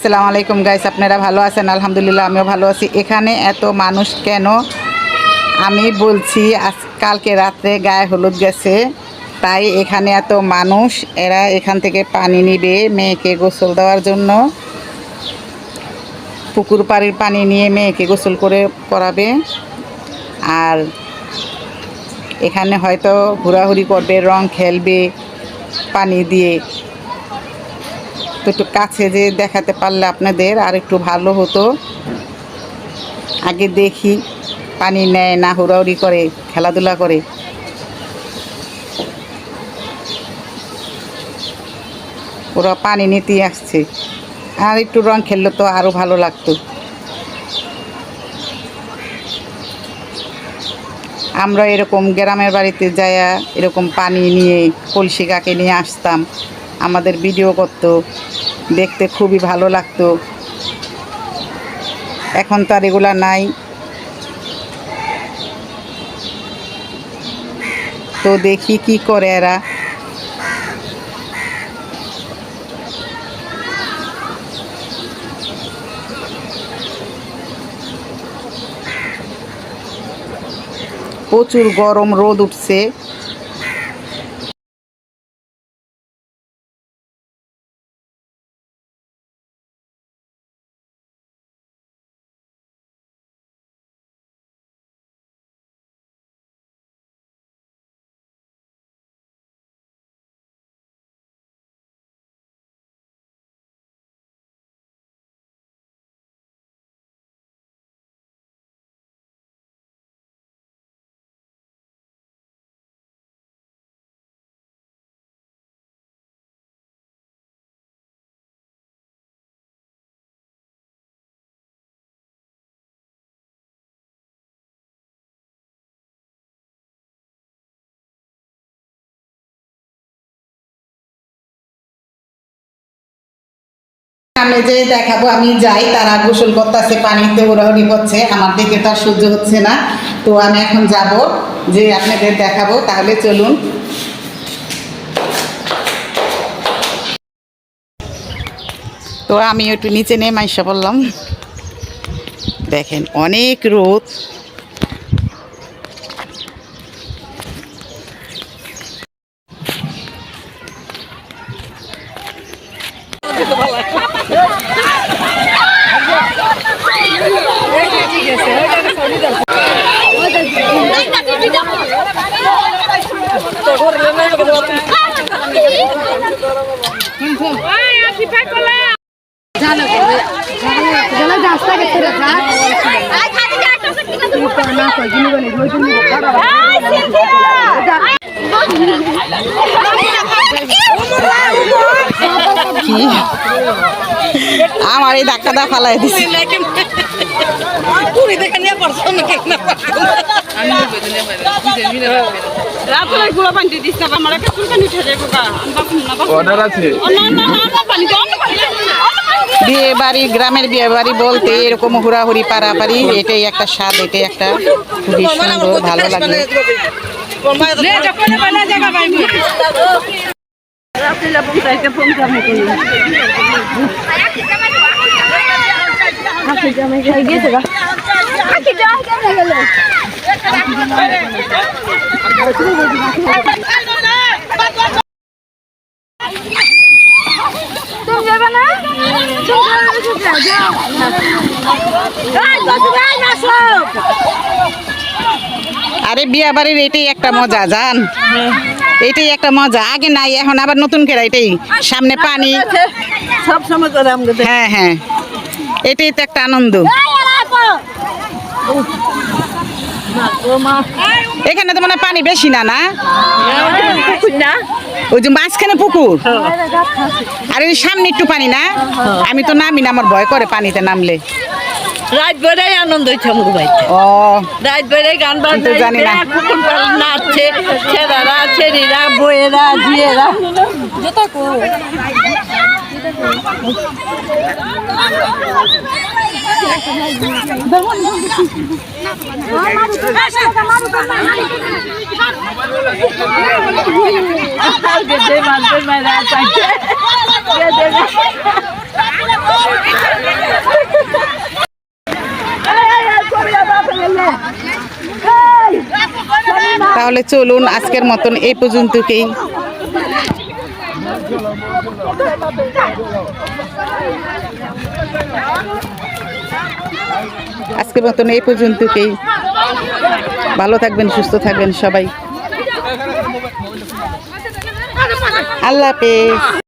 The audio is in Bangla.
আসসালামু আলাইকুম গাইস, আপনারা ভালো আছেন? আলহামদুলিল্লাহ আমিও ভালো আছি। এখানে এত মানুষ কেন আমি বলছি, কালকে রাত্রে গায়ে হলুদ গেছে, তাই এখানে এত মানুষ। এরা এখান থেকে পানি নিবে মেয়েকে গোসল দেওয়ার জন্য। পুকুর পাড়ির পানি নিয়ে মেয়েকে গোসল করাবে। আর এখানে হয়তো ঘোরাঘুরি করবে, রং খেলবে পানি দিয়ে। তো একটু কাছে যে দেখাতে পারলে আপনাদের আর একটু ভালো হতো। আগে দেখি পানি নেয় না হুড়াহুড়ি করে, খেলাধুলা করে। ওরা পানি নিতেই আসছে, আর একটু রং খেললে তো আরও ভালো লাগতো। আমরা এরকম গ্রামের বাড়িতে যাইয়া এরকম পানি নিয়ে কলসি কাকে নিয়ে আসতাম, আমাদের ভিডিও করতো, দেখতে খুবই ভালো লাগতো। এখন তো আর এগুলা নাই। তো দেখি কি করে এরা। প্রচুর গরম, রোদ উঠছে। সামনে যে দেখাবো, আমি যাই, তারা গোসল করতেছে, পানিতে হুড়াহুড়ি করছে, আমার দিকে তো আর সহ্য হচ্ছে না। তো আমি এখন যাব, যে আপনাদের দেখাবো। তাহলে চলুন। তো আমি একটু নিচে নেমে আইসা বললাম, দেখেন অনেক রোদ। আমার এই ধাক্কা ফালাই দিচ্ছে। বিয়ে বাড়ি, গ্রামের বিয়ে বাড়ি বলতে এরকম হুড়াহুড়ি পারাপারি, এটাই একটা স্বাদ, এটাই একটা খুবই সুন্দর, ভালো লাগে। আরে বিয়া বাড়ির এটাই একটা মজা, জান, এটাই একটা মজা। আগে নাই, এখন আবার নতুন করে এটাই। সামনে পানি সব সময় করে, হ্যাঁ হ্যাঁ, এটাই তো একটা আনন্দ। এখানে তো মনে পানি বেশি না, না ওই যে মাঝখানে পুকুর, আর ওই সামনে একটু পানি না। আমি তো নামি না, আমার ভয় করে পানিতে নামলে। রাত বেড়ে আনন্দ হচ্ছে আমার ভাই। ও রাত বেড়ে গান বাজছে, জানি না, নাচছে ছেলেরা, ছেলেরা, বইয়েরা, ঝিয়েরা, যত তাহলে চলুন আজকের মতন এই পর্যন্তই। আজকের মতন এই পর্যন্তই। ভালো থাকবেন, সুস্থ থাকবেন সবাই। আল্লাহ হাফেজ।